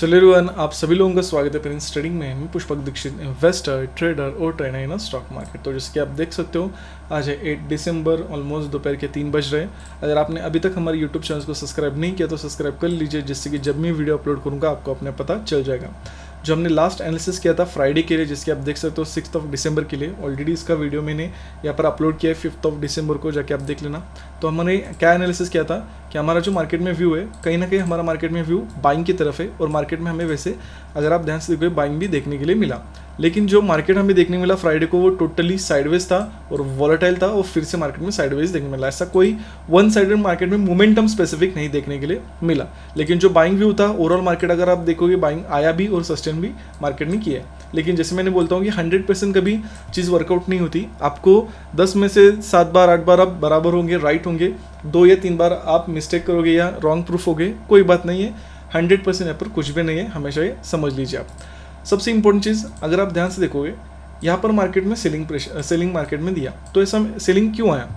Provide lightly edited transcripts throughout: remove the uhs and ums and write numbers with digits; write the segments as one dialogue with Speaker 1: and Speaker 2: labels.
Speaker 1: चलो एवरीवन, आप सभी लोगों का स्वागत है प्रिंस ट्रेडिंग में। मैं पुष्पक दीक्षित, इन्वेस्टर, ट्रेडर और ट्रेनर इन स्टॉक मार्केट। तो जैसे कि आप देख सकते हो, आज है 8 दिसंबर, ऑलमोस्ट दोपहर के 3 बज रहे हैं। अगर आपने अभी तक हमारे यूट्यूब चैनल को सब्सक्राइब नहीं किया तो सब्सक्राइब कर लीजिए, जिससे कि जब मैं वीडियो अपलोड करूँगा आपको अपने पता चल जाएगा। जो हमने लास्ट एनालिसिस किया था फ्राइडे के लिए, जिसके आप देख सकते हो 6 दिसंबर के लिए, ऑलरेडी इसका वीडियो मैंने यहाँ पर अपलोड किया है 5 दिसंबर को, जाके आप देख लेना। तो हमने क्या एनालिसिस किया था कि हमारा जो मार्केट में व्यू है, कहीं ना कहीं हमारा मार्केट में व्यू बाइंग की तरफ है, और मार्केट में हमें वैसे अगर आप ध्यान से देखोगे बाइंग भी देखने के लिए मिला। लेकिन जो मार्केट हमें देखने मिला फ्राइडे को, वो टोटली साइडवेज था और वॉलेटाइल था, और फिर से मार्केट में साइडवेज देखने मिला। ऐसा कोई वन साइडेड मार्केट में मोमेंटम स्पेसिफिक नहीं देखने के लिए मिला। लेकिन जो बाइंग व्यू था, ओवरऑल मार्केट अगर आप देखोगे बाइंग आया भी और सस्टेन भी मार्केट में किया है। लेकिन जैसे मैंने बोलता हूँ कि 100% कभी चीज़ वर्कआउट नहीं होती। आपको 10 में से 7 बार 8 बार आप बराबर होंगे, राइट होंगे, 2 या 3 बार आप मिस्टेक करोगे या रॉन्ग प्रूफ होगे, कोई बात नहीं है। 100% यहाँ पर कुछ भी नहीं है, हमेशा ये समझ लीजिए आप। सबसे इंपॉर्टेंट चीज़, अगर आप ध्यान से देखोगे, यहाँ पर मार्केट में सेलिंग मार्केट में दिया, तो ऐसा सेलिंग क्यों आया?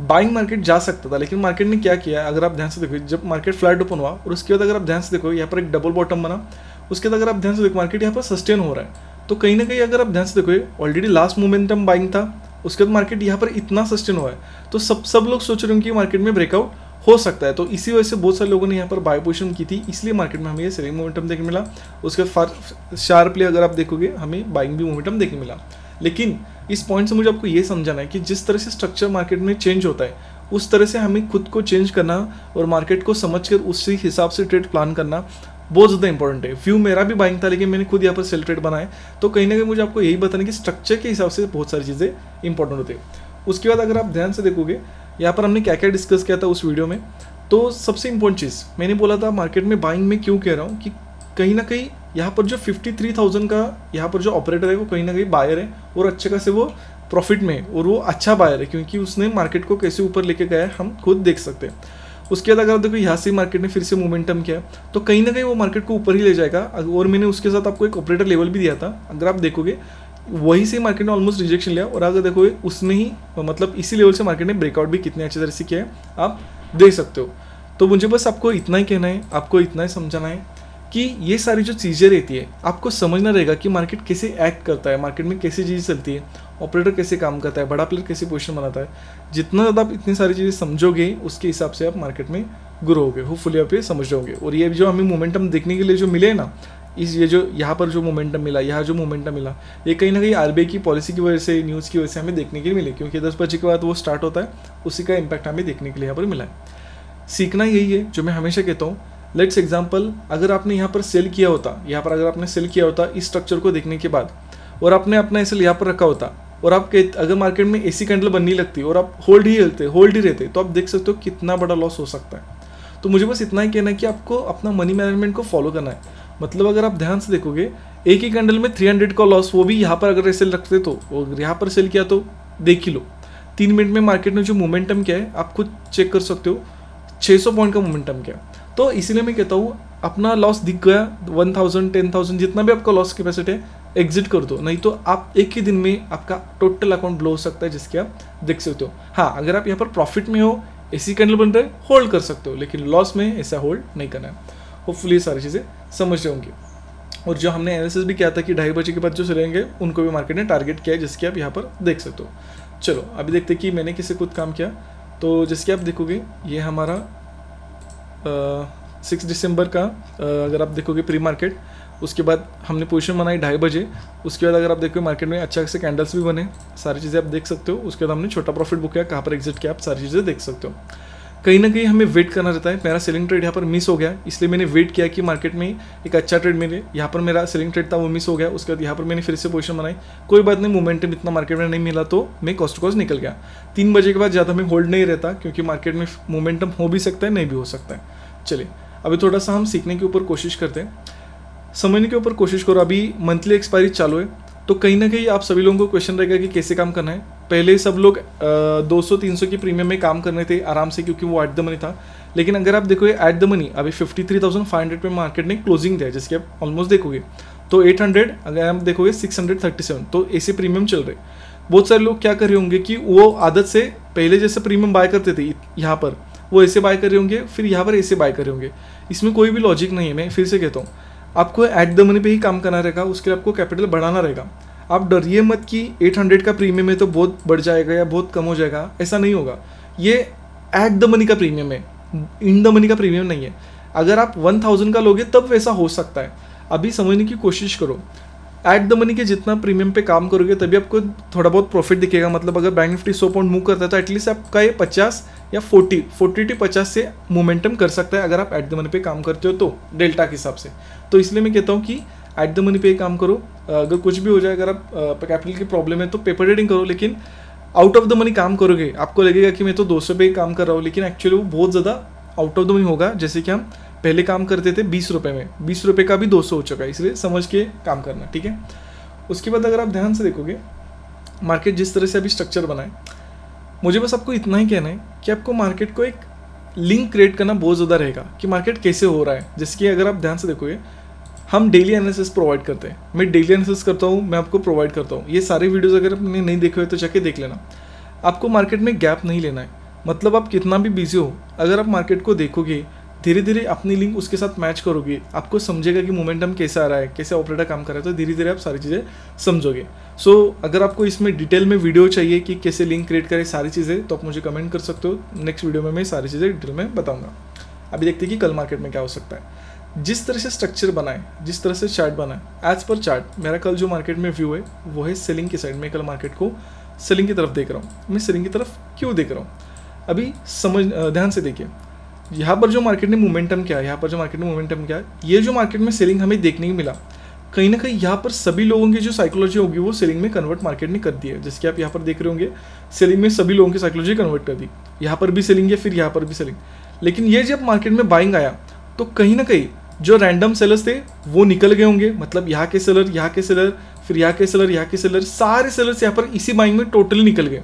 Speaker 1: बाइंग मार्केट जा सकता था, लेकिन मार्केट ने क्या किया, अगर आप ध्यान से देखो, जब मार्केट फ्लैट ओपन हुआ और उसके बाद अगर आप ध्यान से देखो, यहाँ पर एक डबल बॉटम बना, उसके बाद अगर आप ध्यान से देखो मार्केट यहाँ पर सस्टेन हो रहा है। तो कहीं ना कहीं अगर आप ध्यान से देखो, ऑलरेडी लास्ट मोमेंटम बाइंग था, उसके बाद मार्केट यहाँ पर इतना सस्टेन हुआ है, तो सब लोग सोच रहे हैं कि मार्केट में ब्रेकआउट हो सकता है। तो इसी वजह से बहुत सारे लोगों ने यहाँ पर बाय पोजीशन की थी, इसलिए मार्केट में हमें ये सेलिंग मोमेंटम देखने मिला। उसके शार्पली अगर आप देखोगे, हमें बाइंग भी मोमेंटम देखने मिला। लेकिन इस पॉइंट से मुझे आपको ये समझाना है कि जिस तरह से स्ट्रक्चर मार्केट में चेंज होता है, उस तरह से हमें खुद को चेंज करना और मार्केट को समझकर उसी हिसाब से ट्रेड प्लान करना बहुत ज़्यादा इंपॉर्टेंट है। व्यू मेरा भी बाइंग था, लेकिन मैंने खुद यहाँ पर सेल ट्रेड बनाए। तो कहीं ना कहीं मुझे आपको यही बताना कि स्ट्रक्चर के हिसाब से बहुत सारी चीज़ें इंपॉर्टेंट होती है। उसके बाद अगर आप ध्यान से देखोगे, यहाँ पर हमने क्या क्या डिस्कस किया था उस वीडियो में। तो सबसे इंपॉर्टेंट चीज़ मैंने बोला था, मार्केट में बाइंग में क्यों कह रहा हूँ कि कहीं ना कहीं यहाँ पर जो 53,000 का यहाँ पर जो ऑपरेटर है, वो कहीं ना कहीं बायर है और अच्छे खासे वो प्रॉफिट में है, और वो अच्छा बायर है क्योंकि उसने मार्केट को कैसे ऊपर लेके गया है हम खुद देख सकते हैं। उसके बाद अगर देखो यहाँ से मार्केट ने फिर से मोमेंटम किया, तो कहीं ना कहीं वो मार्केट को ऊपर ही ले जाएगा। और मैंने उसके साथ आपको एक ऑपरेटर लेवल भी दिया था, अगर आप देखोगे वही से मार्केट ने ऑलमोस्ट रिजेक्शन लिया, और अगर देखोगे उसने ही मतलब इसी लेवल से मार्केट ने ब्रेकआउट भी कितने अच्छी तरह से किया है आप देख सकते हो। तो मुझे बस आपको इतना ही कहना है, आपको इतना ही समझाना है कि ये सारी जो चीज़ें रहती है, आपको समझना रहेगा कि मार्केट कैसे एक्ट करता है, मार्केट में कैसी चीज़ चलती है, ऑपरेटर कैसे काम करता है, बड़ा प्लेयर कैसे पोजीशन बनाता है। जितना ज़्यादा आप इतनी सारी चीज़ें समझोगे, उसके हिसाब से आप मार्केट में ग्रो होगे, होपफुली आप ये समझ जाओगे। और ये जो हमें मोमेंटम देखने के लिए जो मिले ना, ये जो यहाँ पर जो मोमेंटम मिला, यहाँ जो मोमेंटम मिला, ये कहीं ना कहीं आरबीआई की पॉलिसी की वजह से, न्यूज़ की वजह से हमें देखने के लिए मिले, क्योंकि 10 बजे के बाद वो स्टार्ट होता है, उसी का इम्पैक्ट हमें देखने के लिए यहाँ पर मिला है। सीखना यही है जो मैं हमेशा कहता हूँ। लेट्स एग्जाम्पल, अगर आपने यहाँ पर सेल किया होता, यहाँ पर अगर आपने सेल किया होता इस स्ट्रक्चर को देखने के बाद, और आपने अपना एसएल यहाँ पर रखा होता, और आपके अगर मार्केट में एसी कैंडल बननी लगती और आप होल्ड ही रहते, तो आप देख सकते हो कितना बड़ा लॉस हो सकता है। तो मुझे बस इतना ही कहना है कि आपको अपना मनी मैनेजमेंट को फॉलो करना है। मतलब अगर आप ध्यान से देखोगे, एक ही कैंडल में 300 का लॉस, वो भी यहाँ पर अगर एसएल रखते तो, और यहाँ पर सेल किया तो देख ही लो 3 मिनट में मार्केट में जो मोमेंटम क्या है आप खुद चेक कर सकते हो, 600 पॉइंट का मोमेंटम क्या है। तो इसीलिए मैं कहता हूँ, अपना लॉस दिख गया 1000 10,000 जितना भी आपका लॉस कैपेसिटी है, एग्जिट कर दो, नहीं तो आप एक ही दिन में आपका टोटल अकाउंट ब्लो हो सकता है, जिसके आप देख सकते हो। हाँ, अगर आप यहाँ पर प्रॉफिट में हो, एसी कैंडल बन रहे, होल्ड कर सकते हो, लेकिन लॉस में ऐसा होल्ड नहीं करना है। होपफुली ये सारी चीज़ें समझ जाओगे। और जो हमने एनालिसिस भी किया था कि 2:30 बजे के बाद जो चलेंगे, उनको भी मार्केट ने टारगेट किया है, जिसके आप यहाँ पर देख सकते हो। चलो अभी देखते हैं कि मैंने किसे खुद काम किया। तो जिसके आप देखोगे, ये हमारा 6 दिसंबर का अगर आप देखोगे प्री मार्केट, उसके बाद हमने पोजीशन बनाई 2:30 बजे। उसके बाद अगर आप देखोगे मार्केट में अच्छा से कैंडल्स भी बने, सारी चीज़ें आप देख सकते हो। उसके बाद हमने छोटा प्रॉफिट बुक किया, कहाँ पर एग्जिट किया, आप सारी चीज़ें देख सकते हो। कहीं ना कहीं हमें वेट करना रहता है। मेरा सेलिंग ट्रेड यहाँ पर मिस हो गया, इसलिए मैंने वेट किया कि मार्केट में एक अच्छा ट्रेड मिले। यहाँ पर मेरा सेलिंग ट्रेड था, वो मिस हो गया। उसके बाद यहाँ पर मैंने फिर से पोजीशन बनाई, कोई बात नहीं, मोमेंटम इतना मार्केट में नहीं मिला, तो मैं कॉस्ट टू कॉस्ट निकल गया। 3 बजे के बाद ज़्यादा मैं होल्ड नहीं रहता, क्योंकि मार्केट में मोमेंटम हो भी सकता है, नहीं भी हो सकता है। चलिए अभी थोड़ा सा हम सीखने के ऊपर कोशिश करते हैं, समझने के ऊपर कोशिश करो। अभी मंथली एक्सपायरी चालू है, तो कहीं ना कहीं आप सभी लोगों को क्वेश्चन रहेगा कि कैसे काम करना है। पहले सब लोग 200-300 की प्रीमियम में काम करने थे आराम से, क्योंकि वो एट द मनी था। लेकिन अगर आप देखोगे एट द मनी अभी 53,500 पे मार्केट ने क्लोजिंग दिया, जिसके आप ऑलमोस्ट देखोगे तो 800, अगर आप देखोगे 637, तो ऐसे प्रीमियम चल रहे। बहुत सारे लोग क्या कर रहे होंगे कि वो आदत से पहले जैसे प्रीमियम बाय करते थे यहाँ पर, वो ऐसे बाय कर रहे होंगे, फिर यहाँ पर ऐसे बाय कर रहे होंगे। इसमें कोई भी लॉजिक नहीं है। मैं फिर से कहता हूँ, आपको एट द मनी पे ही काम करना रहेगा, उसके लिए आपको कैपिटल बढ़ाना रहेगा। आप डरिए मत कि 800 का प्रीमियम है तो बहुत बढ़ जाएगा या बहुत कम हो जाएगा, ऐसा नहीं होगा। ये एट द मनी का प्रीमियम है, इन द मनी का प्रीमियम नहीं है। अगर आप 1000 का लोगे तब वैसा हो सकता है। अभी समझने की कोशिश करो, एट द मनी के जितना प्रीमियम पे काम करोगे तभी आपको थोड़ा बहुत प्रॉफिट दिखेगा। मतलब अगर बैंक निफ्टी 100 पॉइंट मूव करता है तो एटलीस्ट आपका ये 50 या 40 to 50 से मोमेंटम कर सकता है अगर आप एट द मनी पे काम करते हो तो, डेल्टा के हिसाब से। तो इसलिए मैं कहता हूँ कि एट द मनी पे काम करो। अगर कुछ भी हो जाए, अगर आप कैपिटल की प्रॉब्लम है तो पेपर ट्रेडिंग करो, लेकिन आउट ऑफ द मनी काम करोगे। आपको लगेगा कि मैं तो 200 पे काम कर रहा हूँ, लेकिन एक्चुअली वो बहुत ज़्यादा आउट ऑफ द मनी होगा। जैसे कि हम पहले काम करते थे 20 रुपये में, 20 रुपये का भी 200 हो चुका है, इसलिए समझ के काम करना, ठीक है। उसके बाद अगर आप ध्यान से देखोगे मार्केट जिस तरह से अभी स्ट्रक्चर बना है, मुझे बस आपको इतना ही कहना है कि आपको मार्केट को एक लिंक क्रिएट करना बहुत ज़्यादा रहेगा कि मार्केट कैसे हो रहा है। जिसकी अगर आप ध्यान से देखोगे, हम डेली एनालिसिस प्रोवाइड करते हैं, मैं डेली एनालिसिस करता हूँ, मैं आपको प्रोवाइड करता हूँ। ये सारे वीडियोस अगर आपने नहीं देखे हुए तो जाके देख लेना। आपको मार्केट में गैप नहीं लेना है, मतलब आप कितना भी बिजी हो, अगर आप मार्केट को देखोगे, धीरे धीरे अपनी लिंक उसके साथ मैच करोगे, आपको समझेगा कि मोमेंटम कैसा आ रहा है, कैसे ऑपरेटर काम कर रहा है, तो धीरे धीरे आप सारी चीज़ें समझोगे। सो अगर आपको इसमें डिटेल में वीडियो चाहिए कि कैसे लिंक क्रिएट करें सारी चीज़ें, तो आप मुझे कमेंट कर सकते हो। नेक्स्ट वीडियो में मैं सारी चीज़ें डिटेल में बताऊँगा। अभी देखते हैं कि कल मार्केट में क्या हो सकता है। जिस तरह से स्ट्रक्चर बना है, जिस तरह से चार्ट बना है, एज पर चार्ट मेरा कल जो मार्केट में व्यू है वो है सेलिंग की साइड में। कल मार्केट को सेलिंग की तरफ देख रहा हूँ। मैं सेलिंग की तरफ क्यों देख रहा हूँ, अभी समझ ध्यान से देखिए। यहाँ पर जो मार्केट ने मोमेंटम किया, यहाँ पर जो मार्केट ने मोमेंटम किया, ये जो मार्केट में सेलिंग हमें देखने को मिला, कहीं ना कहीं यहाँ पर सभी लोगों की जो साइकोलॉजी होगी वो सेलिंग में कन्वर्ट मार्केट ने कर दी है। जैसे कि आप यहाँ पर देख रहे होंगे, सेलिंग में सभी लोगों की साइकोलॉजी कन्वर्ट कर दी। यहाँ पर भी सेलिंग है, फिर यहाँ पर भी सेलिंग। लेकिन ये जब मार्केट में बाइंग आया तो कहीं ना कहीं जो रैंडम सेलर्स थे वो निकल गए होंगे। मतलब यहाँ के सेलर, यहाँ के सेलर, फिर यहाँ के सेलर, यहाँ के सेलर, सारे सेलर्स यहाँ पर इसी बाइंग में टोटली निकल गए।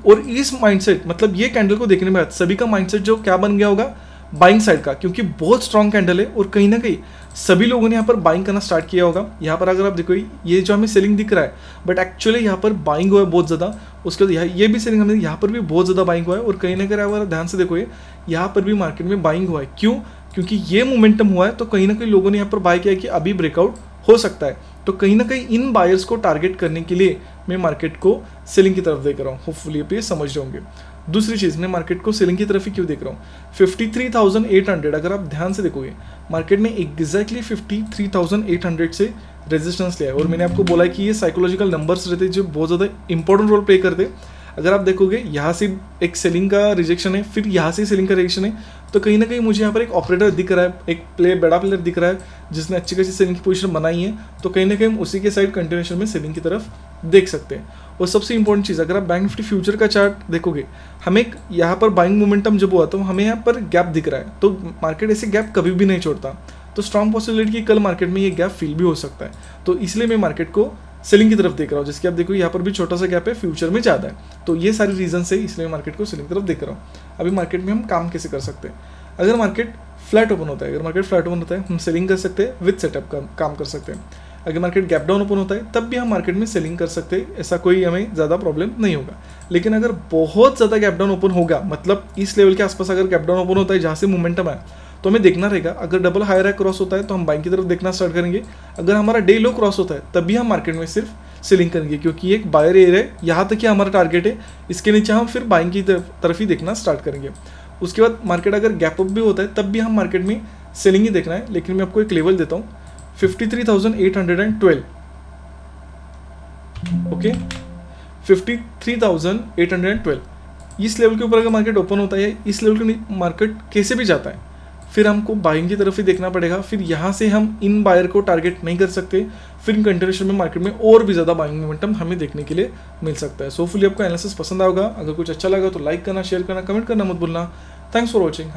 Speaker 1: और इस माइंडसेट, मतलब ये कैंडल को देखने में सभी का माइंडसेट जो क्या बन गया होगा, बाइंग साइड का, क्योंकि बहुत स्ट्रॉन्ग कैंडल है और कहीं ना कहीं सभी लोगों ने यहाँ पर बाइंग करना स्टार्ट किया होगा। यहाँ पर अगर आप देखो, ये जो हमें सेलिंग दिख रहा है, बट एक्चुअली यहाँ पर बाइंग हुआ है बहुत ज़्यादा। उसके बाद ये भी सेलिंग हमें, यहाँ पर भी बहुत ज़्यादा बाइंग हुआ है। और कहीं ना कहीं अगर ध्यान से देखो, यहाँ पर भी मार्केट में बाइंग हुआ है। क्यों? क्योंकि ये मोमेंटम हुआ है, तो कहीं ना कहीं लोगों ने यहाँ पर बाय किया कि अभी ब्रेकआउट हो सकता है। तो कहीं ना कहीं इन बायर्स को टारगेट करने के लिए मैं मार्केट को सेलिंग की तरफ देख रहा हूँ। होपफुली आप ये समझ रहे होंगे। दूसरी चीज़, मैं मार्केट को सेलिंग की तरफ ही क्यों देख रहा हूँ, 53,800 अगर आप ध्यान से देखोगे, मार्केट ने एग्जैक्टली 53,800 से रेजिस्टेंस लिया है। और मैंने आपको बोला है कि ये साइकोलॉजिकल नंबर्स रहते हैं जो बहुत ज़्यादा इंपॉर्टेंट रोल प्ले करते हैं। अगर आप देखोगे, यहाँ से एक सेलिंग का रिजेक्शन है, फिर यहाँ से सेलिंग का रिजेक्शन है, तो कहीं ना कहीं मुझे यहाँ पर एक ऑपरेटर दिख रहा है, एक बड़ा प्लेयर दिख रहा है जिसने अच्छी खासी सेलिंग की पोजीशन बनाई है। तो कहीं ना कहीं हम उसी के साइड कंटिन्यूएशन में सेलिंग की तरफ देख सकते हैं। और सबसे इंपॉर्टेंट चीज़, अगर आप बैंक निफ्टी फ्यूचर का चार्ट देखोगे, हमें यहाँ पर बाइंग मोमेंटम जब हुआ तो हमें यहाँ पर गैप दिख रहा है। तो मार्केट ऐसे गैप कभी भी नहीं छोड़ता, तो स्ट्रॉन्ग पॉसिबिलिटी की कल मार्केट में ये गैप फिल भी हो सकता है। तो इसलिए मैं मार्केट को सेलिंग की तरफ देख रहा हूँ। जिसके आप देखो, यहाँ पर भी छोटा सा गैप है, फ्यूचर में ज़्यादा है। तो ये सारी रीजन है, इसलिए मैं मार्केट को सेलिंग की तरफ देख रहा हूँ। अभी मार्केट में हम काम कैसे कर सकते हैं, अगर मार्केट फ्लैट ओपन होता है, अगर मार्केट फ्लैट ओपन होता है हम सेलिंग कर सकते हैं, विद सेटअप का काम कर सकते हैं। अगर मार्केट गैप डाउन ओपन होता है तब भी हम मार्केट में सेलिंग कर सकते हैं, ऐसा कोई हमें ज़्यादा प्रॉब्लम नहीं होगा। लेकिन अगर बहुत ज़्यादा गैप डाउन ओपन होगा, मतलब इस लेवल के आसपास अगर गैप डाउन ओपन होता है जहाँ से मोमेंटम है, तो हमें देखना रहेगा। अगर डबल हाई राइज क्रॉस होता है तो हम बाइंग की तरफ देखना स्टार्ट करेंगे। अगर हमारा डे लो क्रॉस होता है तब भी हम मार्केट में सिर्फ सेलिंग करेंगे, क्योंकि ये एक बायर एरिया है, यहाँ तक ही हमारा टारगेट है। इसके नीचे हम फिर बाइंग की तरफ ही देखना स्टार्ट करेंगे। उसके बाद मार्केट अगर गैप अप भी होता है तब भी हम मार्केट में सेलिंग ही देखना है। लेकिन मैं आपको एक लेवल देता हूँ, 53,812, ओके, 53,812। इस लेवल के ऊपर अगर मार्केट ओपन होता है, इस लेवल के मार्केट कैसे भी जाता है, फिर हमको बाइंग की तरफ ही देखना पड़ेगा। फिर यहाँ से हम इन बायर को टारगेट नहीं कर सकते, फिर इन कंटिन्यूएशन में मार्केट में और भी ज़्यादा बाइंग मोमेंटम हमें देखने के लिए मिल सकता है। सो होपफुली आपको एनालिसिस पसंद आएगा। अगर कुछ अच्छा लगा तो लाइक करना, शेयर करना, कमेंट करना मत भूलना। Thanks for watching.